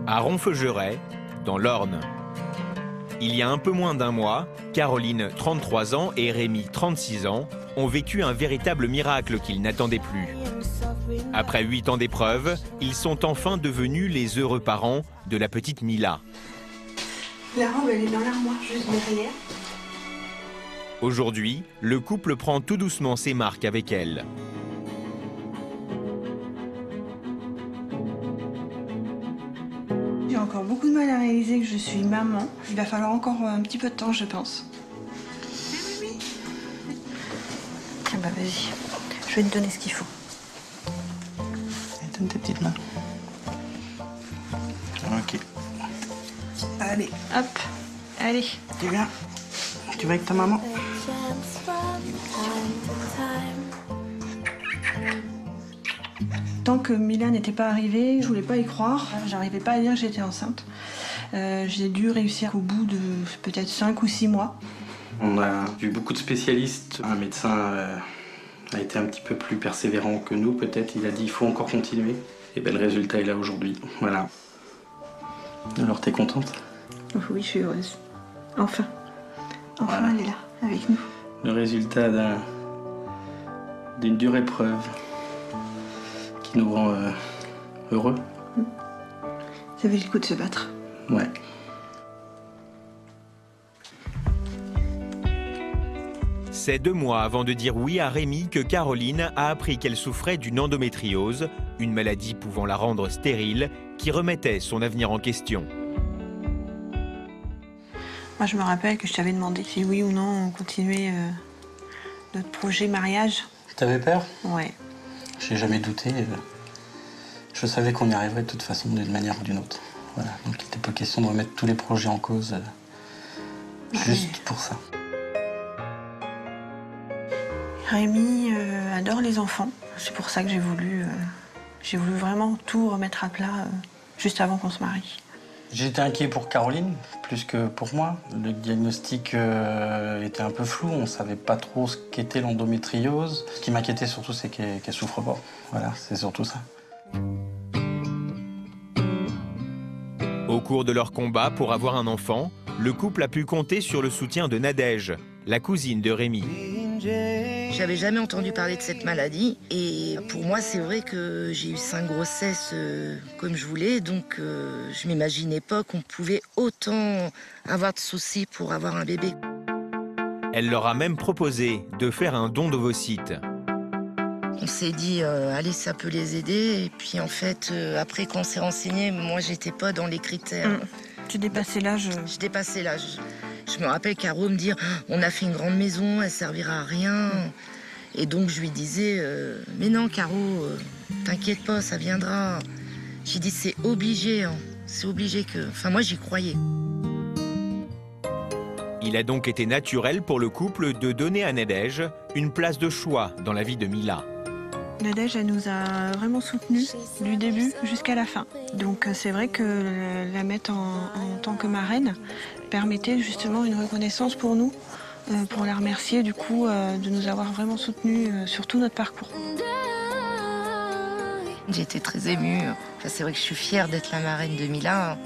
À Ronfeugeray, dans l'Orne. Il y a un peu moins d'un mois, Caroline, 33 ans, et Rémi, 36 ans, ont vécu un véritable miracle qu'ils n'attendaient plus. Après 8 ans d'épreuves, ils sont enfin devenus les heureux parents de la petite Mila. La robe, elle est dans l'armoire, juste derrière. Aujourd'hui, le couple prend tout doucement ses marques avec elle. J'ai encore beaucoup de mal à réaliser que je suis maman. Il va falloir encore un petit peu de temps, je pense. Oui. Tiens, bah vas-y. Je vais te donner ce qu'il faut. Et donne tes petites mains. Ok. Allez, hop. Allez. Tu viens. Tu vas avec ta maman. Tant que Mila n'était pas arrivée, je voulais pas y croire. J'arrivais pas à dire que j'étais enceinte. J'ai dû réussir au bout de peut-être 5 ou 6 mois. On a vu beaucoup de spécialistes. Un médecin a été un petit peu plus persévérant que nous, peut-être. Il a dit il faut encore continuer. Et ben, le résultat est là aujourd'hui. Voilà. Alors, t'es contente? Oui, je suis heureuse. Enfin. Enfin, Voilà. elle est là, avec nous. Le résultat d'une dure épreuve qui nous rend heureux. Ça valait le coup de se battre. Ouais. C'est 2 mois avant de dire oui à Rémi que Caroline a appris qu'elle souffrait d'une endométriose, une maladie pouvant la rendre stérile, qui remettait son avenir en question. Moi, je me rappelle que je t'avais demandé si oui ou non on continuait notre projet mariage. T'avais peur? Ouais. J'ai jamais douté. Je savais qu'on y arriverait de toute façon, d'une manière ou d'une autre. Voilà. Donc il n'était pas question de remettre tous les projets en cause juste pour ça. Rémi adore les enfants. C'est pour ça que j'ai voulu vraiment tout remettre à plat juste avant qu'on se marie. J'étais inquiet pour Caroline, plus que pour moi. Le diagnostic était un peu flou, on ne savait pas trop ce qu'était l'endométriose. Ce qui m'inquiétait surtout, c'est qu'elle souffre pas. Voilà, c'est surtout ça. Au cours de leur combat pour avoir un enfant, le couple a pu compter sur le soutien de Nadège, la cousine de Rémi. J'avais jamais entendu parler de cette maladie et pour moi c'est vrai que j'ai eu 5 grossesses comme je voulais, donc je m'imaginais pas qu'on pouvait autant avoir de soucis pour avoir un bébé. Elle leur a même proposé de faire un don d'ovocytes. On s'est dit allez, ça peut les aider, et puis en fait après quand on s'est renseigné, moi j'étais pas dans les critères. Tu dépassais l'âge. Je dépassais l'âge. Je me rappelle Caro me dire on a fait une grande maison, elle servira à rien. Et donc je lui disais mais non Caro, t'inquiète pas, ça viendra. J'ai dit c'est obligé, hein. C'est obligé que. Enfin moi j'y croyais. Il a donc été naturel pour le couple de donner à Nadège une place de choix dans la vie de Mila. Nadège, elle nous a vraiment soutenus du début jusqu'à la fin. Donc c'est vrai que la mettre en tant que marraine permettait justement une reconnaissance pour nous, pour la remercier du coup de nous avoir vraiment soutenus sur tout notre parcours. J'ai été très émue. Enfin, c'est vrai que je suis fière d'être la marraine de Mila.